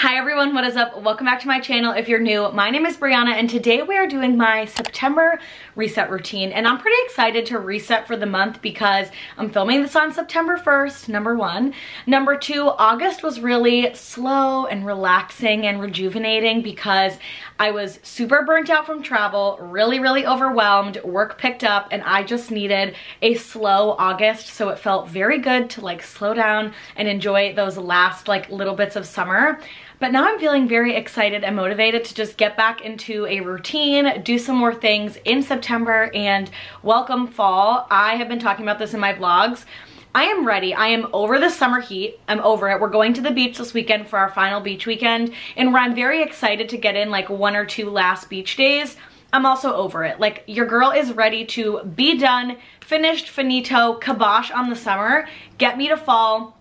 Hi everyone, what is up? Welcome back to my channel. If you're new, my name is Brianna and today we are doing my September reset routine, and I'm pretty excited to reset for the month because I'm filming this on September 1st, number one. Number two, August was really slow and relaxing and rejuvenating because I was super burnt out from travel, really overwhelmed, work picked up, and I just needed a slow August, so it felt very good to like slow down and enjoy those last like little bits of summer. But now I'm feeling very excited and motivated to just get back into a routine, do some more things in September, and welcome fall. I have been talking about this in my vlogs. I am ready. I am over the summer heat. I'm over it. We're going to the beach this weekend for our final beach weekend, and where I'm very excited to get in like 1 or 2 last beach days. I'm also over it. Like, your girl is ready to be done, finished, finito, kibosh on the summer. Get me to fall.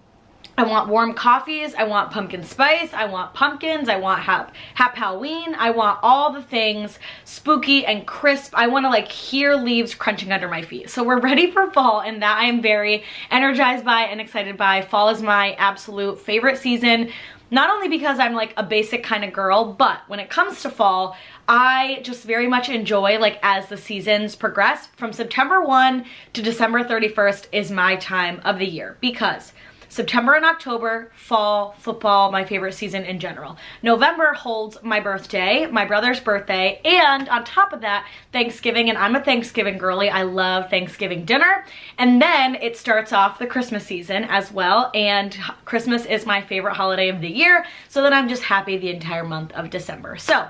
I want warm coffees, I want pumpkin spice, I want pumpkins, I want Halloween, I want all the things spooky and crisp. I want to like hear leaves crunching under my feet. So we're ready for fall, and that I am very energized by and excited by. Fall is my absolute favorite season, not only because I'm like a basic kind of girl, but when it comes to fall, I just very much enjoy like as the seasons progress. From September 1 to December 31st is my time of the year because September and October, fall, football, my favorite season in general. November holds my birthday, my brother's birthday, and on top of that, Thanksgiving, and I'm a Thanksgiving girly. I love Thanksgiving dinner. And then it starts off the Christmas season as well, and Christmas is my favorite holiday of the year, so then I'm just happy the entire month of December. So,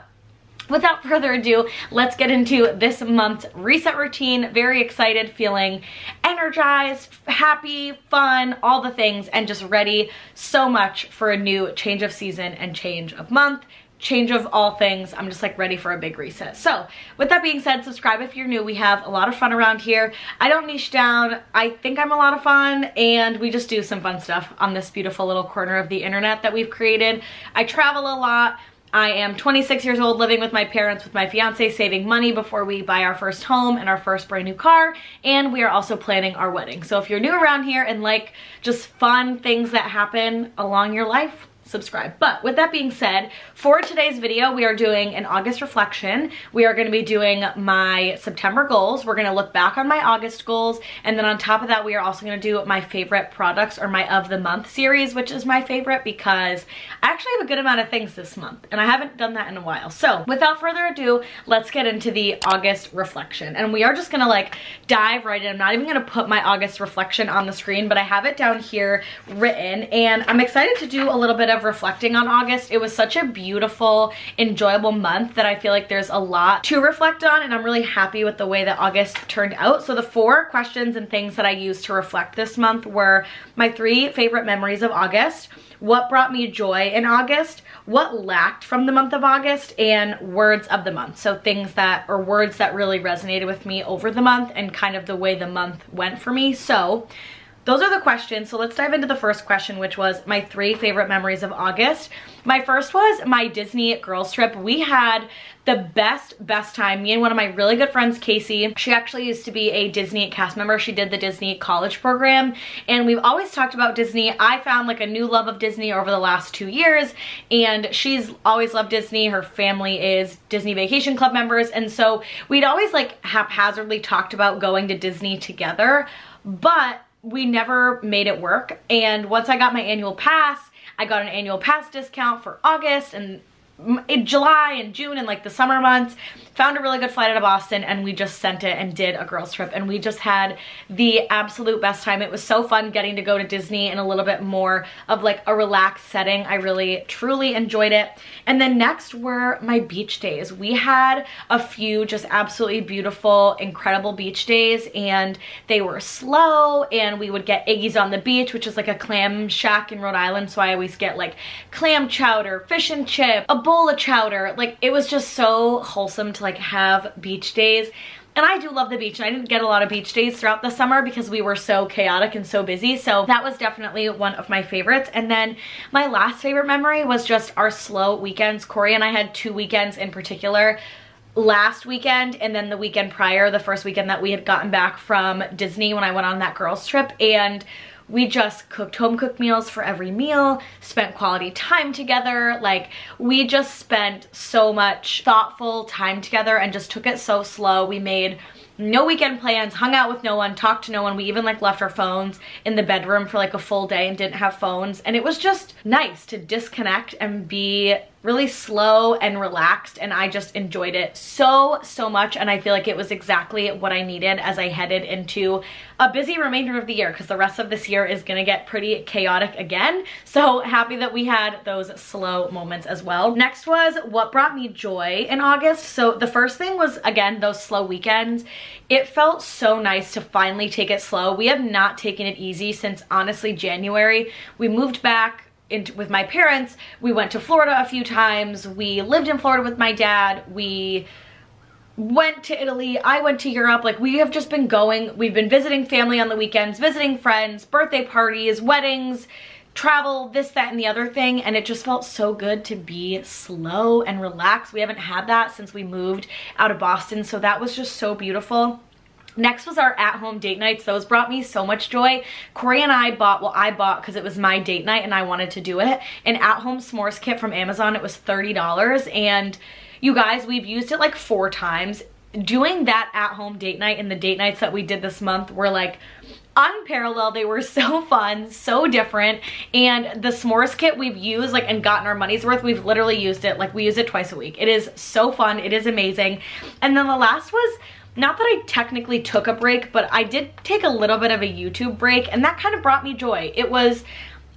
without further ado, let's get into this month's reset routine. Very excited, feeling energized, happy, fun, all the things, and just ready so much for a new change of season and change of month, change of all things. I'm just like ready for a big reset. So with that being said, subscribe if you're new. We have a lot of fun around here. I don't niche down. I think I'm a lot of fun, and we just do some fun stuff on this beautiful little corner of the internet that we've created. I travel a lot. I am 26 years old, living with my parents, with my fiance, saving money before we buy our first home and our first brand new car, and we are also planning our wedding. So if you're new around here and like just fun things that happen along your life, subscribe. But with that being said, for today's video, we are doing an August reflection. We are going to be doing my September goals. We're going to look back on my August goals, and then on top of that, we are also going to do my favorite products, or my of the month series, which is my favorite because I actually have a good amount of things this month, and I haven't done that in a while. So without further ado, let's get into the August reflection, and we are just going to like dive right in. I'm not even going to put my August reflection on the screen, but I have it down here written, and I'm excited to do a little bit of reflecting on August. It was such a beautiful, enjoyable month that I feel like there's a lot to reflect on, and I'm really happy with the way that August turned out. So the 4 questions and things that I used to reflect this month were my 3 favorite memories of August, what brought me joy in August, what lacked from the month of August, and words of the month. So things that, or words that really resonated with me over the month and kind of the way the month went for me. So those are the questions. So let's dive into the first question, which was my 3 favorite memories of August. My first was my Disney girls trip. We had the best time. Me and one of my really good friends, Casey, she actually used to be a Disney cast member. She did the Disney college program, and we've always talked about Disney. I found like a new love of Disney over the last 2 years, and she's always loved Disney. Her family is Disney Vacation Club members, and so we'd always like haphazardly talked about going to Disney together, but we never made it work. And once I got my annual pass, I got an annual pass discount for August and in July and June and like the summer months, found a really good flight out of Boston, and we just sent it and did a girls trip, and we just had the absolute best time. It was so fun getting to go to Disney in a little bit more of like a relaxed setting. I really truly enjoyed it. And then next were my beach days. We had a few just absolutely beautiful, incredible beach days, and they were slow, and we would get Iggy's on the beach, which is like a clam shack in Rhode Island, so I always get like clam chowder, fish and chip, a bowl of chowder. Like, it was just so wholesome to like have beach days. And I do love the beach, and I didn't get a lot of beach days throughout the summer because we were so chaotic and so busy. So that was definitely one of my favorites. And then my last favorite memory was just our slow weekends. Corey and I had 2 weekends in particular. Last weekend and then the weekend prior, the first weekend that we had gotten back from Disney when I went on that girls trip. And We just cooked home cooked meals for every meal, spent quality time together. Like, we just spent so much thoughtful time together and just took it so slow. We made no weekend plans, hung out with no one, talked to no one. We even like left our phones in the bedroom for like a full day and didn't have phones. And it was just nice to disconnect and be really slow and relaxed, and I just enjoyed it so much, and I feel like it was exactly what I needed as I headed into a busy remainder of the year, because the rest of this year is gonna get pretty chaotic again. So happy that we had those slow moments as well. Next was what brought me joy in August. So the first thing was, again, those slow weekends. It felt so nice to finally take it slow. We have not taken it easy since, honestly, January. We moved back with my parents. We went to Florida a few times. We lived in Florida with my dad. We went to Italy. I went to Europe. Like, we have just been going. We've been visiting family on the weekends, visiting friends, birthday parties, weddings, travel, this, that, and the other thing. And it just felt so good to be slow and relaxed. We haven't had that since we moved out of Boston. So that was just so beautiful. Next was our at-home date nights. Those brought me so much joy. Corey and I bought, well, I bought because it was my date night and I wanted to do it, an at-home s'mores kit from Amazon. It was $30, and you guys, we've used it like 4 times. Doing that at-home date night and the date nights that we did this month were like unparalleled. They were so fun, so different. And the s'mores kit we've used like and gotten our money's worth. We've literally used it, like we use it twice a week. It is so fun. It is amazing. And then the last was, not that I technically took a break, but I did take a little bit of a YouTube break, and that kind of brought me joy. It was,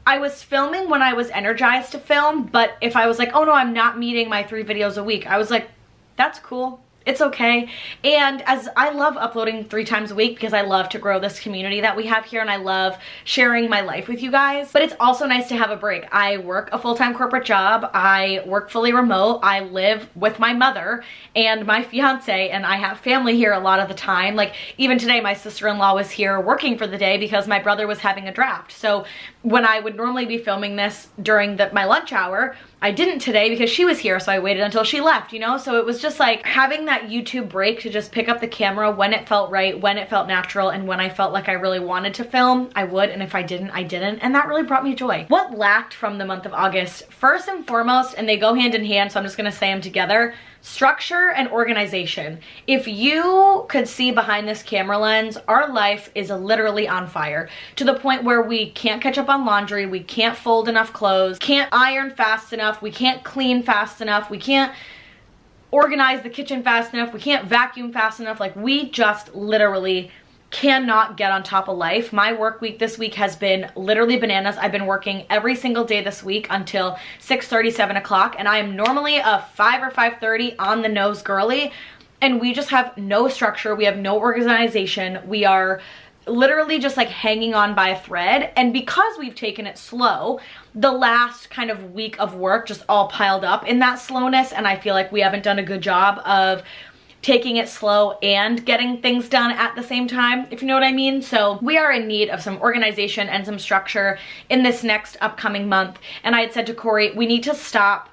I was filming when I was energized to film, but if I was like, oh no, I'm not meeting my 3 videos a week, I was like, that's cool. It's okay. And as I love uploading 3 times a week because I love to grow this community that we have here, and I love sharing my life with you guys, but it's also nice to have a break. I work a full-time corporate job. I work fully remote. I live with my mother and my fiance, and I have family here a lot of the time. Like, even today, my sister-in-law was here working for the day because my brother was having a draft. So when I would normally be filming this during my lunch hour, I didn't today because she was here, so I waited until she left, you know? So it was just like having that YouTube break to just pick up the camera when it felt right, when it felt natural, and when I felt like I really wanted to film, I would, and if I didn't, I didn't, and that really brought me joy. What lacked from the month of August? First and foremost, and they go hand in hand, so I'm just gonna say them together, structure and organization. If you could see behind this camera lens, our life is literally on fire to the point where we can't catch up on laundry, we can't fold enough clothes, can't iron fast enough, we can't clean fast enough, we can't organize the kitchen fast enough, we can't vacuum fast enough. Like, we just literally cannot get on top of life. My work week this week has been literally bananas. I've been working every single day this week until 6:30, 7 o'clock, and I am normally a 5 or 5:30 on the nose girly, and we just have no structure. We have no organization. We are literally just like hanging on by a thread, and because we've taken it slow, the last kind of week of work just all piled up in that slowness, and I feel like we haven't done a good job of taking it slow and getting things done at the same time, if you know what I mean. So we are in need of some organization and some structure in this next upcoming month. And I had said to Corey, we need to stop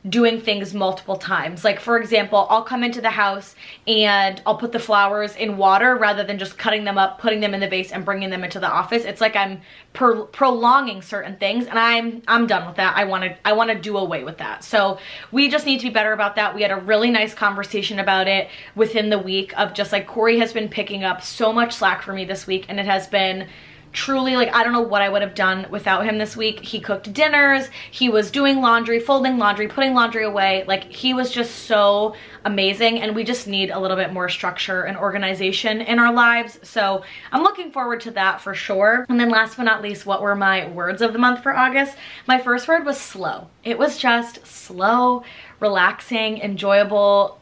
doing things multiple times. Like, for example, I'll come into the house and I'll put the flowers in water rather than just cutting them up, putting them in the vase, and bringing them into the office. It's like I'm prolonging certain things, and I'm done with that. I want to do away with that. So we just need to be better about that. We had a really nice conversation about it within the week of just like, Corey has been picking up so much slack for me this week, and it has been truly, like, I don't know what I would have done without him this week. He cooked dinners, he was doing laundry, folding laundry, putting laundry away. Like, he was just so amazing, and we just need a little bit more structure and organization in our lives. So I'm looking forward to that for sure. And then last but not least, what were my words of the month for August? My first word was slow. It was just slow, relaxing, enjoyable,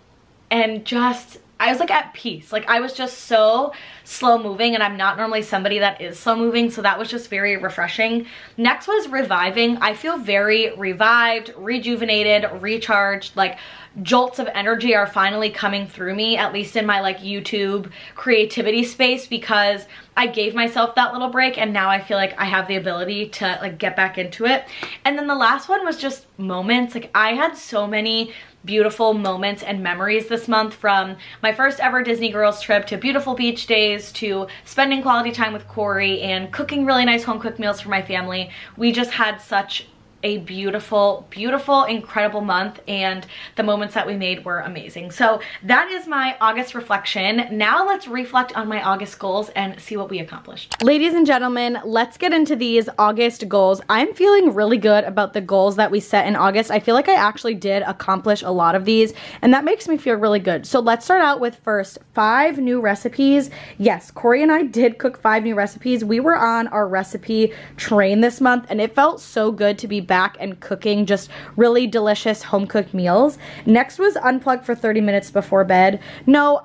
and just, I was like at peace. Like, I was just so slow moving, and I'm not normally somebody that is slow moving, so that was just very refreshing. Next was reviving. I feel very revived, rejuvenated, recharged. Like, jolts of energy are finally coming through me, at least in my like YouTube creativity space, because I gave myself that little break, and now I feel like I have the ability to like get back into it. And then the last one was just moments. Like, I had so many beautiful moments and memories this month, from my first ever Disney girls trip to beautiful beach days holidays to spending quality time with Corey and cooking really nice home cooked meals for my family. We just had such a beautiful, beautiful, incredible month, and the moments that we made were amazing. So that is my August reflection. Now let's reflect on my August goals and see what we accomplished. Ladies and gentlemen, let's get into these August goals. I'm feeling really good about the goals that we set in August. I feel like I actually did accomplish a lot of these, and that makes me feel really good. So let's start out with first 5 new recipes. Yes, Corey and I did cook 5 new recipes. We were on our recipe train this month, and it felt so good to be back and cooking just really delicious home cooked meals. Next was unplug for 30 minutes before bed. No,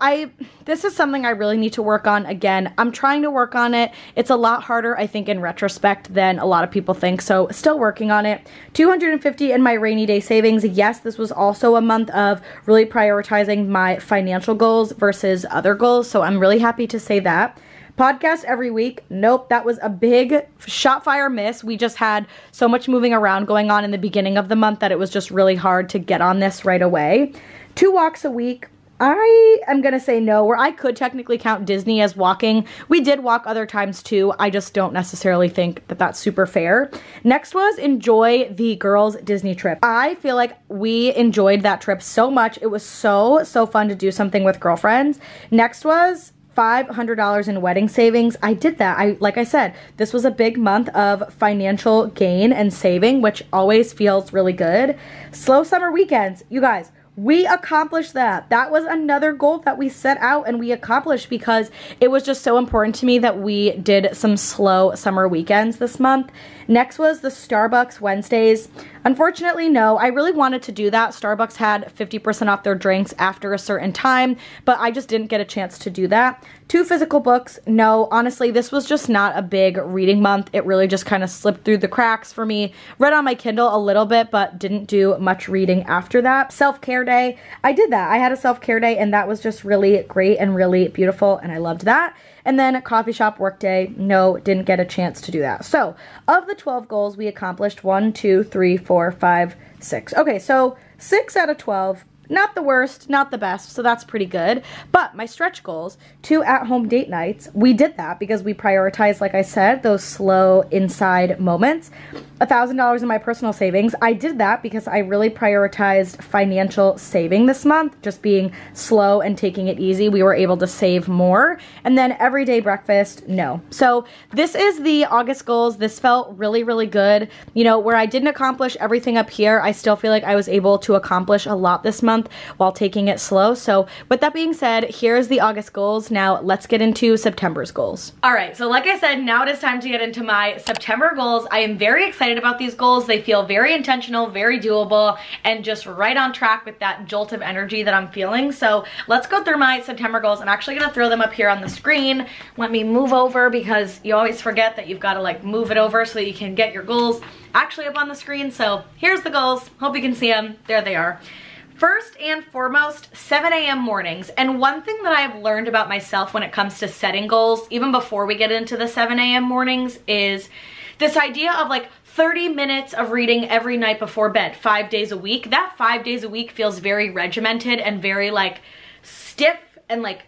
this is something I really need to work on. Again, I'm trying to work on it. It's a lot harder, I think, in retrospect than a lot of people think, so still working on it. $250 in my rainy day savings. Yes, this was also a month of really prioritizing my financial goals versus other goals, so I'm really happy to say that. Podcast every week. Nope, that was a big shot fire miss. We just had so much moving around going on in the beginning of the month that it was just really hard to get on this right away. 2 walks a week. I am going to say no, where I could technically count Disney as walking. We did walk other times too. I just don't necessarily think that that's super fair. Next was enjoy the girls' Disney trip. I feel like we enjoyed that trip so much. It was so fun to do something with girlfriends. Next was $500 in wedding savings. I did that. Like I said, this was a big month of financial gain and saving, which always feels really good. Slow summer weekends. You guys, we accomplished that. That was another goal that we set out and we accomplished because it was just so important to me that we did some slow summer weekends this month. Next was the Starbucks Wednesdays. Unfortunately, no, I really wanted to do that. Starbucks had 50% off their drinks after a certain time, but I just didn't get a chance to do that. 2 physical books. No, honestly, this was just not a big reading month. It really just kind of slipped through the cracks for me. Read on my Kindle a little bit, but didn't do much reading after that. Self-care day. I did that. I had a self-care day, and that was just really great and really beautiful, and I loved that. And then a coffee shop work day. No, didn't get a chance to do that. So of the 12 goals, we accomplished 1, 2, 3, 4, 5, 6. Okay, so 6 out of 12. Not the worst, not the best, so that's pretty good. But my stretch goals, 2 at-home date nights, we did that because we prioritized, like I said, those slow inside moments. $1,000 in my personal savings. I did that because I really prioritized financial saving this month, just being slow and taking it easy. We were able to save more. And then everyday breakfast, no. So this is the August goals. This felt really, really good. You know, where I didn't accomplish everything up here, I still feel like I was able to accomplish a lot this month while taking it slow. So with that being said, here's the August goals. Now let's get into September's goals. All right, so like I said, now it is time to get into my September goals. I am very excited about these goals. They feel very intentional, very doable, and just right on track with that jolt of energy that I'm feeling. So let's go through my September goals. I'm actually gonna throw them up here on the screen. Let me move over because you always forget that you've got to like move it over so that you can get your goals actually up on the screen. So here's the goals. Hope you can see them. There they are. First and foremost, 7 a.m. mornings. And one thing that I've learned about myself when it comes to setting goals, even before we get into the 7 a.m. mornings, is this idea of like 30 minutes of reading every night before bed, 5 days a week. That 5 days a week feels very regimented and very like stiff and like,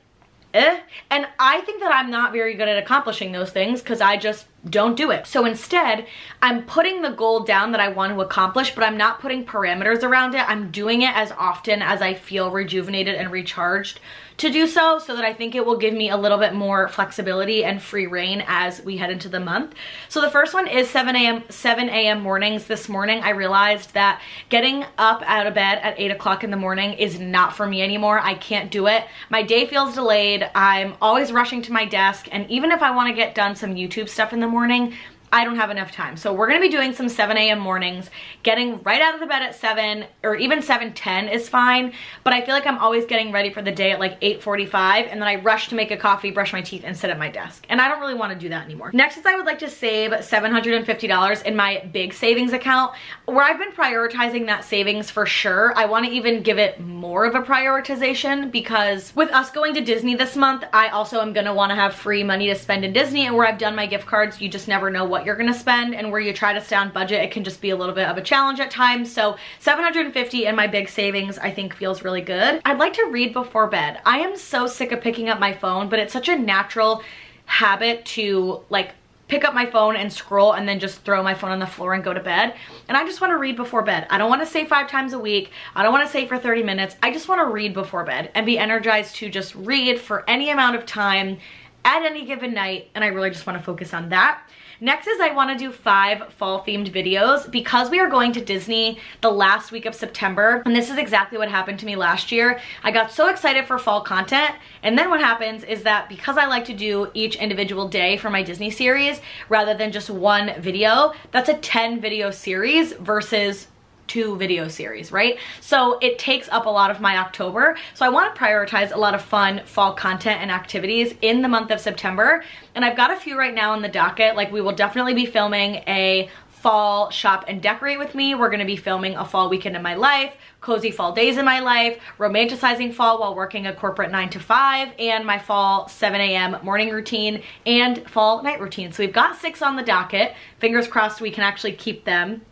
And I think that I'm not very good at accomplishing those things because I just don't do it. So instead, I'm putting the goal down that I want to accomplish, but I'm not putting parameters around it. I'm doing it as often as I feel rejuvenated and recharged to do so that I think it will give me a little bit more flexibility and free reign as we head into the month. So the first one is 7 a.m. mornings. This morning I realized that getting up out of bed at 8 o'clock in the morning is not for me anymore. I can't do it. My day feels delayed. I'm always rushing to my desk, and even if I want to get done some YouTube stuff in the morning, I don't have enough time. So we're gonna be doing some 7 a.m. mornings, getting right out of the bed at 7 or even 7:10 is fine, but I feel like I'm always getting ready for the day at like 8:45, and then I rush to make a coffee, brush my teeth, and sit at my desk. And I don't really wanna do that anymore. Next is I would like to save $750 in my big savings account, where I've been prioritizing that savings for sure. I wanna even give it more of a prioritization because with us going to Disney this month, I also am gonna wanna have free money to spend in Disney, and where I've done my gift cards, you just never know what what you're gonna spend, and where you try to stay on budget, it can just be a little bit of a challenge at times. So $750 in my big savings I think feels really good. I'd like to read before bed. I am so sick of picking up my phone, but it's such a natural habit to like pick up my phone and scroll and then just throw my phone on the floor and go to bed. And I just want to read before bed. I don't want to say 5 times a week. I don't want to say for 30 minutes. I just want to read before bed and be energized to just read for any amount of time at any given night. And I really just want to focus on that. Next is I want to do 5 fall themed videos because we are going to Disney the last week of September, and this is exactly what happened to me last year. I got so excited for fall content, and then what happens is that because I like to do each individual day for my Disney series rather than just one video, that's a 10 video series versus 2 video series, right? So it takes up a lot of my October. So I want to prioritize a lot of fun fall content and activities in the month of September. And I've got a few right now on the docket. Like, we will definitely be filming a fall shop and decorate with me. We're going to be filming a fall weekend in my life, cozy fall days in my life, romanticizing fall while working a corporate 9 to 5, and my fall 7 a.m. morning routine and fall night routine. So we've got 6 on the docket. Fingers crossed we can actually keep them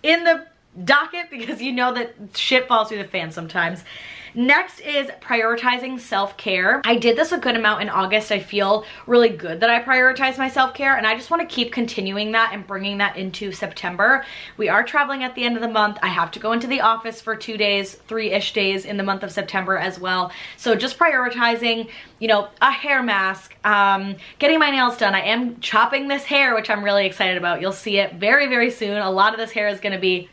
in the docket, because you know that shit falls through the fan sometimes. Next is prioritizing self-care. I did this a good amount in August. I feel really good that I prioritize my self-care, and I just want to keep continuing that and bringing that into September. We are traveling at the end of the month. I have to go into the office for 2 days, 3-ish days in the month of September as well. So just prioritizing, you know, a hair mask, getting my nails done. I am chopping this hair, which I'm really excited about. You'll see it very, very soon. A lot of this hair is going to be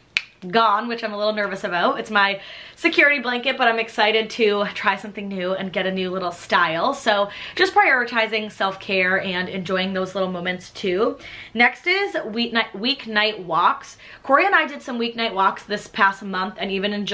gone, which I'm a little nervous about. It's my security blanket, but I'm excited to try something new and get a new little style. So just prioritizing self-care and enjoying those little moments too. Next is weeknight walks. Corey and I did some weeknight walks this past month and even in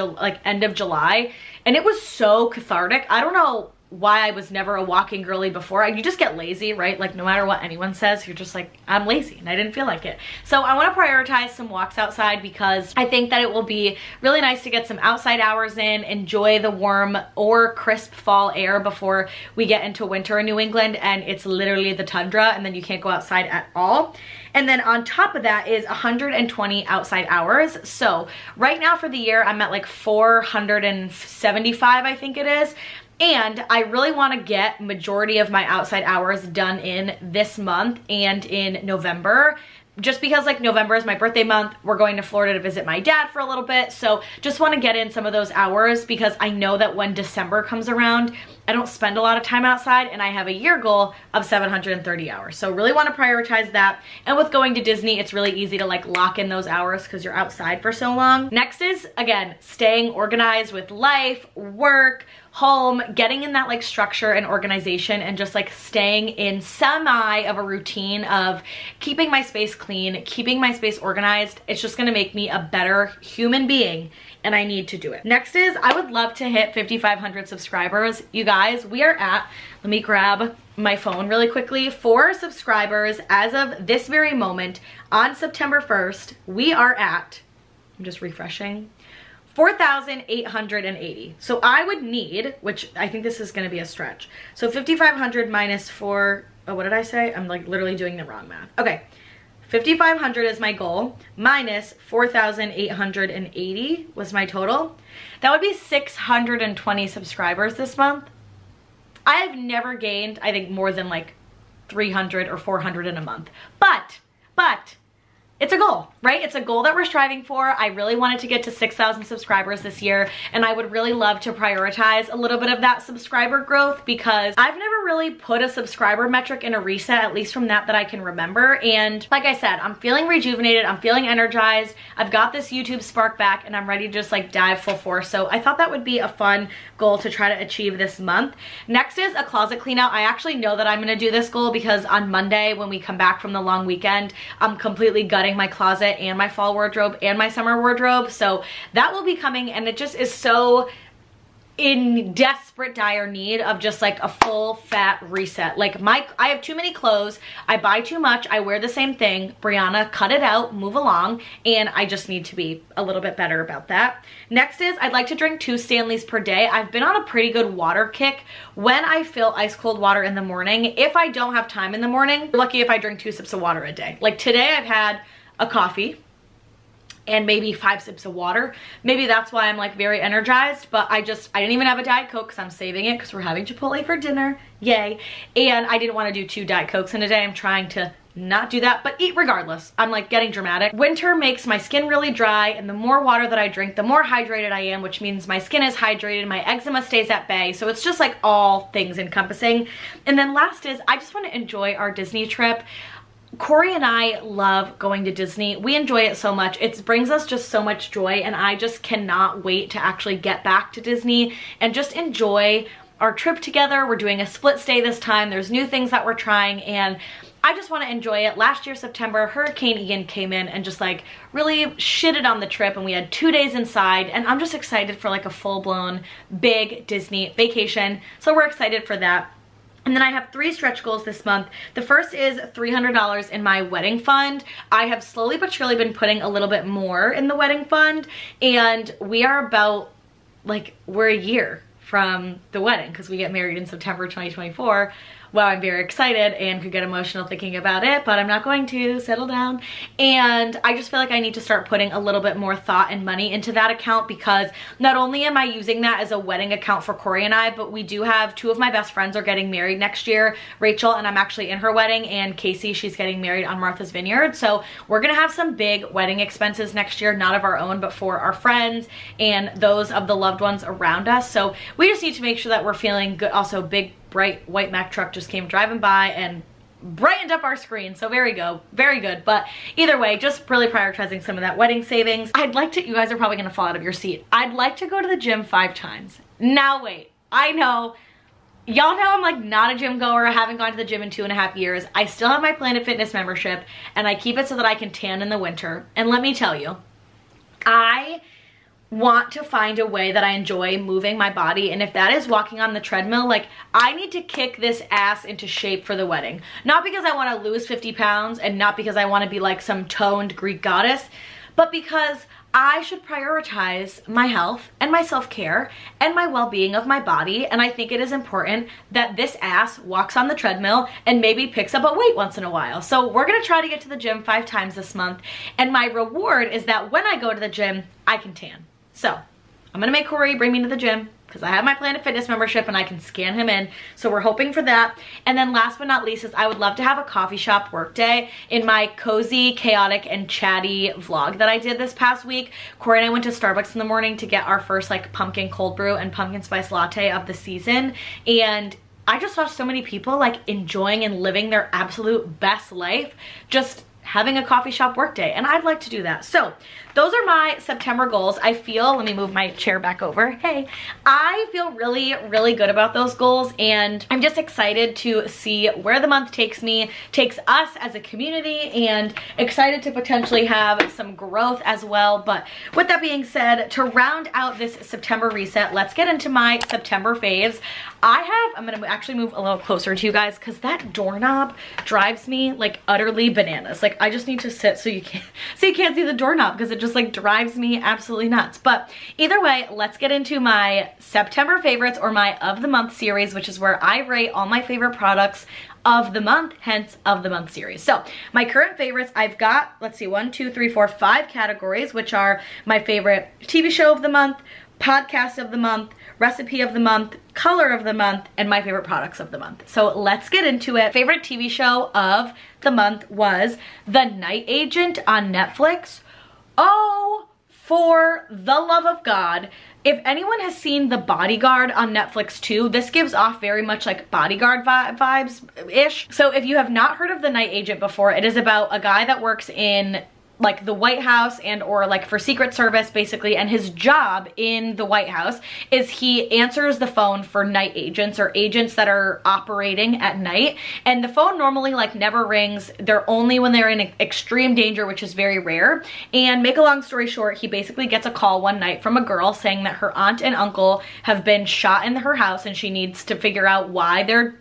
end of July, and it was so cathartic. I don't know why I was never a walking girly before. You just get lazy, right? Like, no matter what anyone says, you're just like, I'm lazy, and I didn't feel like it. So I want to prioritize some walks outside because I think that it will be really nice to get some outside hours in, enjoy the warm or crisp fall air before we get into winter in New England and it's literally the tundra and then you can't go outside at all. And then on top of that is 120 outside hours. So right now for the year, I'm at like 475, I think it is. And I really want to get majority of my outside hours done in this month and in November. Just because like November is my birthday month, we're going to Florida to visit my dad for a little bit. So just want to get in some of those hours because I know that when December comes around, I don't spend a lot of time outside and I have a year goal of 730 hours. So really want to prioritize that. And with going to Disney, it's really easy to like lock in those hours because you're outside for so long. Next is, again, staying organized with life, work, home, getting in that like structure and organization and just like staying in semi of a routine of keeping my space clean, keeping my space organized. It's just gonna make me a better human being and I need to do it. Next is I would love to hit 5,500 subscribers. You guys, we are at, let me grab my phone really quickly. For subscribers as of this very moment on September 1st, we are at, I'm just refreshing, 4,880. So I would need, which I think this is gonna be a stretch. So 5,500 minus 4, oh, what did I say? I'm like literally doing the wrong math. Okay, 5,500 is my goal, minus 4,880 was my total. That would be 620 subscribers this month. I have never gained, I think, more than like 300 or 400 in a month. But, it's a goal, right? It's a goal that we're striving for. I really wanted to get to 6,000 subscribers this year, and I would really love to prioritize a little bit of that subscriber growth because I've never really put a subscriber metric in a reset, at least from that I can remember. And like I said, I'm feeling rejuvenated, I'm feeling energized. I've got this YouTube spark back and I'm ready to just like dive full force. So I thought that would be a fun goal to try to achieve this month. Next is a closet clean out. I actually know that I'm gonna do this goal because on Monday when we come back from the long weekend, I'm completely gutting my closet and my fall wardrobe and my summer wardrobe. So that will be coming and it just is so in desperate dire need of just like a full fat reset. Like I have too many clothes, I buy too much, I wear the same thing. Brianna, cut it out, move along, and I just need to be a little bit better about that. Next is I'd like to drink 2 Stanleys per day. I've been on a pretty good water kick when I fill ice cold water in the morning. If I don't have time in the morning, lucky if I drink 2 sips of water a day. Like today I've had a coffee and maybe 5 sips of water. Maybe that's why I'm like very energized, but I didn't even have a Diet Coke because I'm saving it because we're having Chipotle for dinner, yay. And I didn't want to do 2 Diet Cokes in a day. I'm trying to not do that, but eat regardless. I'm like getting dramatic. Winter makes my skin really dry, and the more water that I drink, the more hydrated I am, which means my skin is hydrated, my eczema stays at bay. So it's just like all things encompassing. And then last is I just want to enjoy our Disney trip. Corey and I love going to Disney. We enjoy it so much. It brings us just so much joy, and I just cannot wait to actually get back to Disney and just enjoy our trip together. We're doing a split stay this time. There's new things that we're trying, and I just want to enjoy it. Last year, September, Hurricane Ian came in and just like really shitted on the trip, and we had 2 days inside, and I'm just excited for like a full-blown big Disney vacation. So we're excited for that. And then I have 3 stretch goals this month. The first is $300 in my wedding fund. I have slowly but surely been putting a little bit more in the wedding fund, and we are about, like, we're a year from the wedding because we get married in September 2024. Well, I'm very excited and could get emotional thinking about it, but I'm not going to. Settle down. And I just feel like I need to start putting a little bit more thought and money into that account, because not only am I using that as a wedding account for Corey and I, but we do have 2 of my best friends are getting married next year. Rachel, and I'm actually in her wedding, and Casey, she's getting married on Martha's Vineyard. So we're gonna have some big wedding expenses next year, not of our own, but for our friends and those of the loved ones around us. So we just need to make sure that we're feeling good. Also, big bright white Mack truck just came driving by and brightened up our screen, so very good. But either way, just really prioritizing some of that wedding savings. I'd like to, you guys are probably gonna fall out of your seat, I'd like to go to the gym 5 times. Now wait, I know y'all know I'm like not a gym goer. I haven't gone to the gym in 2.5 years. I still have my Planet Fitness membership, and I keep it so that I can tan in the winter. And let me tell you, I want to find a way that I enjoy moving my body, and if that is walking on the treadmill, like I need to kick this ass into shape for the wedding. Not because I want to lose 50 pounds and not because I want to be like some toned Greek goddess, but because I should prioritize my health and my self-care and my well-being of my body, and I think it is important that this ass walks on the treadmill and maybe picks up a weight once in a while. So we're gonna try to get to the gym 5 times this month, and my reward is that when I go to the gym, I can tan. So I'm gonna make Corey bring me to the gym because I have my Planet Fitness membership and I can scan him in. So we're hoping for that. And then last but not least is I would love to have a coffee shop work day. In my cozy, chaotic, and chatty vlog that I did this past week, Corey and I went to Starbucks in the morning to get our first like pumpkin cold brew and pumpkin spice latte of the season. And I just saw so many people like enjoying and living their absolute best life just having a coffee shop work day, and I'd like to do that. So those are my September goals. I feel, let me move my chair back over. Hey, I feel really, really good about those goals, and I'm just excited to see where the month takes me, takes us as a community, and excited to potentially have some growth as well. But with that being said, to round out this September reset, let's get into my September faves. I'm gonna actually move a little closer to you guys because that doorknob drives me like utterly bananas. Like I just need to sit so you can't see the doorknob because it just like drives me absolutely nuts. But either way, let's get into my September favorites, or my of the month series, which is where I rate all my favorite products of the month, hence of the month series. So my current favorites, I've got, let's see, 1, 2, 3, 4, 5 categories, which are my favorite TV show of the month, podcast of the month, recipe of the month, color of the month, and my favorite products of the month. So let's get into it. Favorite TV show of the month was The Night Agent on Netflix. Oh, for the love of God. If anyone has seen The Bodyguard on Netflix too, this gives off very much like Bodyguard vibes-ish. So if you have not heard of The Night Agent before, it is about a guy that works in like the White House and or like for Secret Service basically, and his job in the White House is he answers the phone for night agents or agents that are operating at night, and the phone normally like never rings. They're only when they're in extreme danger, which is very rare. And make a long story short, he basically gets a call one night from a girl saying that her aunt and uncle have been shot in her house and she needs to figure out why they're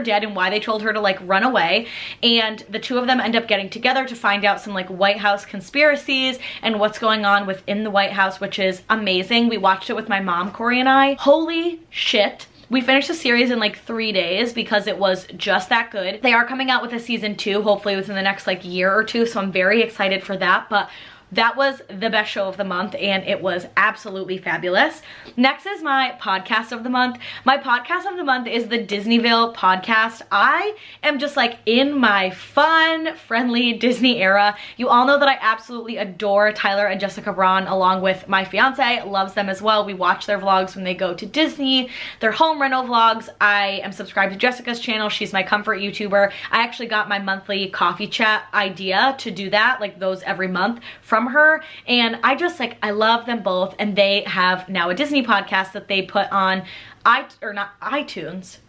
dead and why they told her to like run away. And the two of them end up getting together to find out some like White House conspiracies and what's going on within the White House, which is amazing. We watched it with my mom, Corey, and I. Holy shit. We finished the series in like 3 days because it was just that good. They are coming out with a season 2, hopefully within the next like year or two, so I'm very excited for that. But that was the best show of the month and it was absolutely fabulous. Next is my podcast of the month. My podcast of the month is the Disneyville Podcast. I am just like in my fun, friendly Disney era. You all know that I absolutely adore Tyler and Jessica Braun, along with my fiance, loves them as well. We watch their vlogs when they go to Disney, their home rental vlogs. I am subscribed to Jessica's channel. She's my comfort YouTuber. I actually got my monthly coffee chat idea to do that, like those every month from her, and I just like, I love them both, and they have now a Disney podcast that they put on iTunes.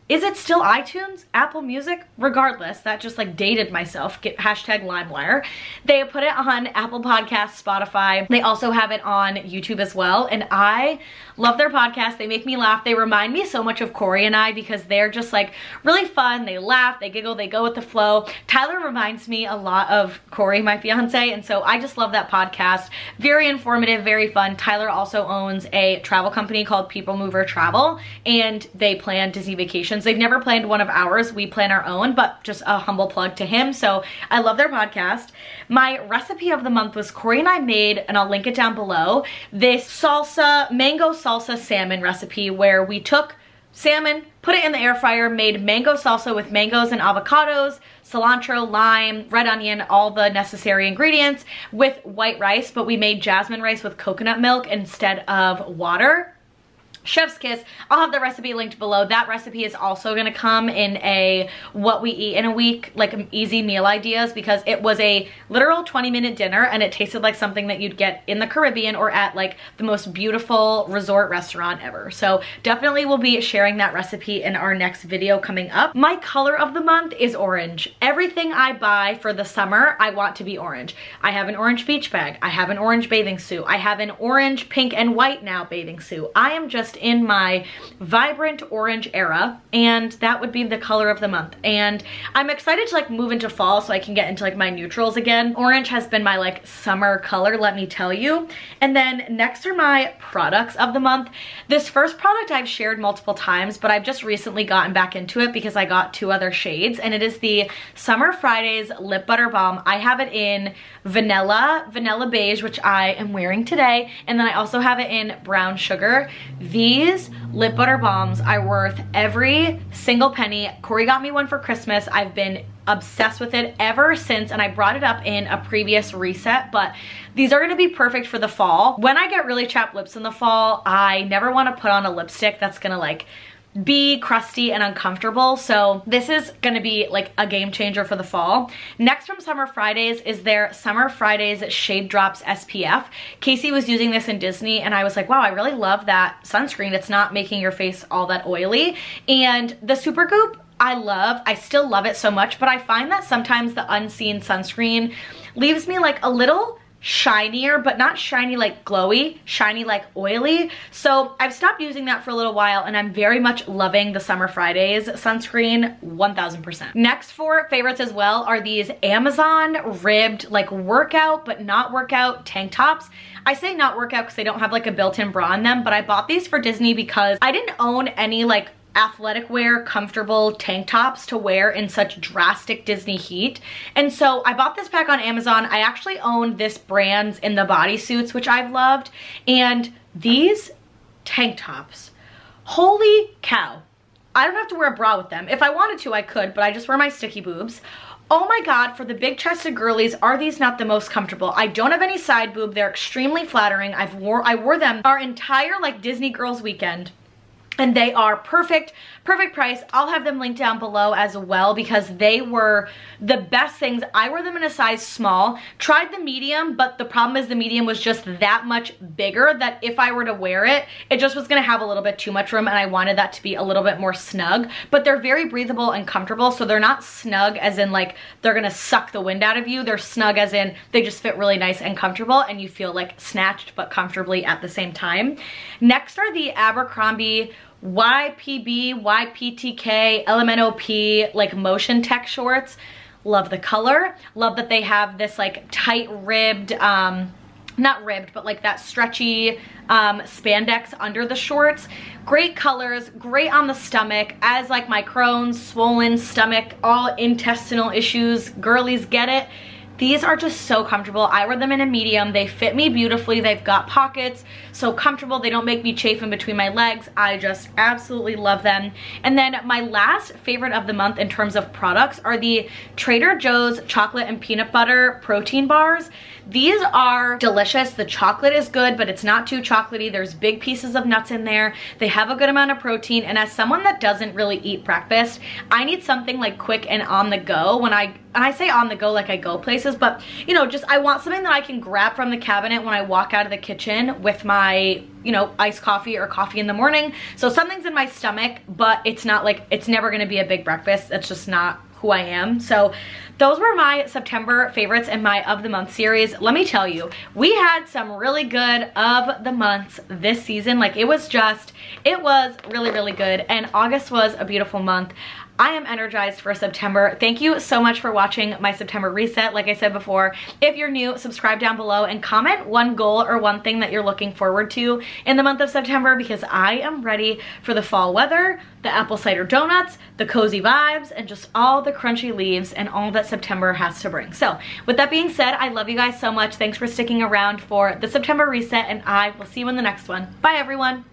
Is it still iTunes? Apple Music? Regardless, that just like dated myself. Get hashtag LimeWire. They put it on Apple Podcasts, Spotify. They also have it on YouTube as well. And I love their podcast. They make me laugh. They remind me so much of Corey and I because they're just like really fun. They laugh, they giggle, they go with the flow. Tyler reminds me a lot of Corey, my fiance. And so I just love that podcast. Very informative, very fun. Tyler also owns a travel company called People Mover Travel, and they plan Disney vacations. They've never planned one of ours. We plan our own, but just a humble plug to him. So I love their podcast. My recipe of the month was Corey and I made, and I'll link it down below, this mango salsa salmon recipe where we took salmon, put it in the air fryer, made mango salsa with mangoes and avocados, cilantro, lime, red onion, all the necessary ingredients with white rice, but we made jasmine rice with coconut milk instead of water. Chef's kiss. I'll have the recipe linked below. That recipe is also going to come in a what we eat in a week, like easy meal ideas, because it was a literal 20-minute dinner and it tasted like something that you'd get in the Caribbean or at like the most beautiful resort restaurant ever. So definitely we'll be sharing that recipe in our next video coming up. My color of the month is orange. Everything I buy for the summer, I want to be orange. I have an orange beach bag. I have an orange bathing suit. I have an orange, pink, and white now bathing suit. I am just in my vibrant orange era, and that would be the color of the month. And I'm excited to like move into fall so I can get into like my neutrals again. Orange has been my like summer color, let me tell you. And then next are my products of the month. This first product I've shared multiple times, but I've just recently gotten back into it because I got 2 other shades, and it is the Summer Fridays Lip Butter Balm. I have it in vanilla beige, which I am wearing today, and then I also have it in brown sugar. These lip butter balms are worth every single penny. Corey got me one for Christmas. I've been obsessed with it ever since, and I brought it up in a previous reset, but these are going to be perfect for the fall. When I get really chapped lips in the fall, I never want to put on a lipstick that's gonna like be crusty and uncomfortable, so this is gonna be like a game changer for the fall. Next from Summer Fridays is their Summer Fridays Shade Drops SPF. Casey was using this in Disney and I was like, wow, I really love that sunscreen. It's not making your face all that oily. And the Supergoop, I still love it so much, but I find that sometimes the unseen sunscreen leaves me like a little shinier, but not shiny like glowy, shiny like oily. So I've stopped using that for a little while, and I'm very much loving the Summer Fridays sunscreen 1000%. Next for favorites as well are these Amazon ribbed like workout but not workout tank tops. I say not workout because they don't have like a built-in bra in them, but I bought these for Disney because I didn't own any like athletic wear comfortable tank tops to wear in such drastic Disney heat, and so I bought this pack on Amazon. I actually own this brand in the bodysuits, which I've loved, and these tank tops, holy cow, I don't have to wear a bra with them. If I wanted to, I could, but I just wear my sticky boobs. Oh my god, for the big chested girlies, are these not the most comfortable? I don't have any side boob. They're extremely flattering. I wore them our entire like Disney Girls weekend. and they are perfect price. I'll have them linked down below as well because they were the best things. I wear them in a size small. Tried the medium, but the problem is the medium was just that much bigger that if I were to wear it, it just was gonna have a little bit too much room, and I wanted that to be a little bit more snug. But they're very breathable and comfortable, so they're not snug as in like they're gonna suck the wind out of you. They're snug as in they just fit really nice and comfortable, and you feel like snatched but comfortably at the same time. Next are the Abercrombie YPB, YPTK, LMNOP, like motion tech shorts. Love the color. Love that they have this like tight ribbed, not ribbed, but like that stretchy spandex under the shorts. Great colors, great on the stomach. As like my Crohn's, swollen stomach, all intestinal issues, girlies get it. These are just so comfortable. I wear them in a medium. They fit me beautifully. They've got pockets, so comfortable. They don't make me chafe in between my legs. I just absolutely love them. And then my last favorite of the month in terms of products are the Trader Joe's chocolate and peanut butter protein bars. These are delicious. The chocolate is good, but it's not too chocolatey. There's big pieces of nuts in there. They have a good amount of protein, and as someone that doesn't really eat breakfast, I need something like quick and on the go. When I say on the go like I go places, but you know, just I want something that I can grab from the cabinet when I walk out of the kitchen with my, you know, iced coffee or coffee in the morning. So something's in my stomach, but it's not like, it's never gonna be a big breakfast. That's just not who I am. So those were my September favorites in my of the month series. Let me tell you, we had some really good of the months this season. Like it was really, really good. And August was a beautiful month. I am energized for September. Thank you so much for watching my September reset. Like I said before, if you're new, subscribe down below and comment one goal or one thing that you're looking forward to in the month of September, because I am ready for the fall weather, the apple cider donuts, the cozy vibes, and just all the crunchy leaves and all that September has to bring. So with that being said, I love you guys so much. Thanks for sticking around for the September reset, and I will see you in the next one. Bye everyone.